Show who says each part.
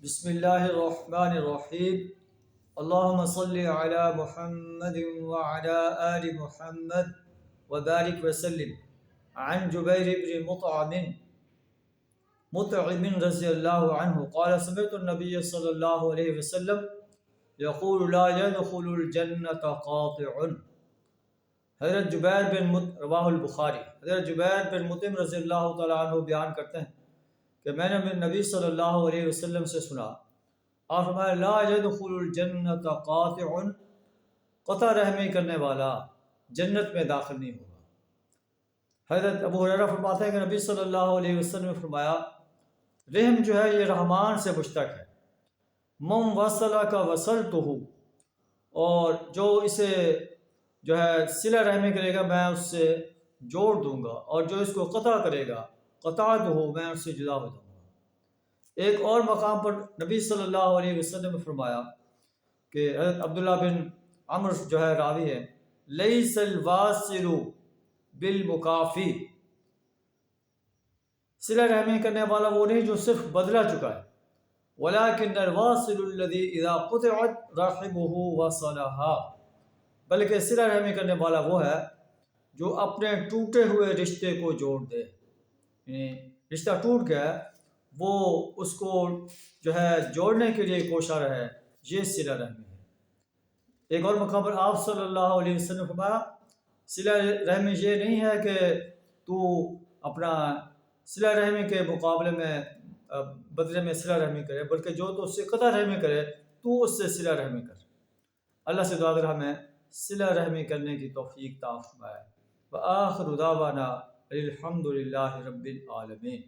Speaker 1: بسم اللہ الرحمن الرحیم اللہم صلی علی محمد وعلی آل محمد وبارک وسلم عن جبیر بن مطعم رضی اللہ عنہ قال سمعت النبی صلی اللہ علیہ وسلم یقول لا يدخل الجنة قاطع۔ حضرت جبیر بن رواہ البخاری، حضرت جبیر بن مطعم رضی اللہ تعالیٰ عنہ بیان کرتے ہیں کہ میں نے نبی صلی اللہ علیہ وسلم سے سنا، آپ فرمایا لا يدخل الجنت قاطع، قطع رحمی کرنے والا جنت میں داخل نہیں ہوگا۔ حضرت ابو ہریرہ فرماتے ہیں کہ نبی صلی اللہ علیہ وسلم نے فرمایا رحم جو ہے یہ رحمان سے مشتق ہے، من وصلک وصلتہ، اور جو اسے جو ہے صلہ رحمی کرے گا میں اس سے جوڑ دوں گا، اور جو اس کو قطع کرے گا قطعتہ میں اس سے جدا ہو جاؤں گا۔ ایک اور مقام پر نبی صلی اللہ علیہ وسلم نے فرمایا کہ حضرت عبداللہ بن عمرو جو ہے راوی ہے، لیس الواصل بالمکافی، صلہ رحمی کرنے والا وہ نہیں جو صرف بدلہ چکا ہے، ولکن الواصل الذی اذا قطعت رحمہ وصلها، بلکہ صلہ رحمی کرنے والا وہ ہے جو اپنے ٹوٹے ہوئے رشتے کو جوڑ دے، یعنی رشتہ ٹوٹ گیا وہ اس کو جو ہے جوڑنے کے لیے کوشاں رہے، یہ صلہ رحمی ہے۔ ایک اور مقام پر آپ صلی اللہ علیہ وسلم نے فرمایا صلہ رحمی یہ نہیں ہے کہ تو اپنا صلہ رحمی کے مقابلے میں بدلے میں صلہ رحمی کرے، بلکہ جو تو اس سے قطع رحمی کرے تو اس سے صلہ رحمی کر۔ اللہ سے دعا کر ہمیں صلہ رحمی کرنے کی توفیق عطا فرمائے۔ وآخر دعوانا الحمد للہ رب العالمین۔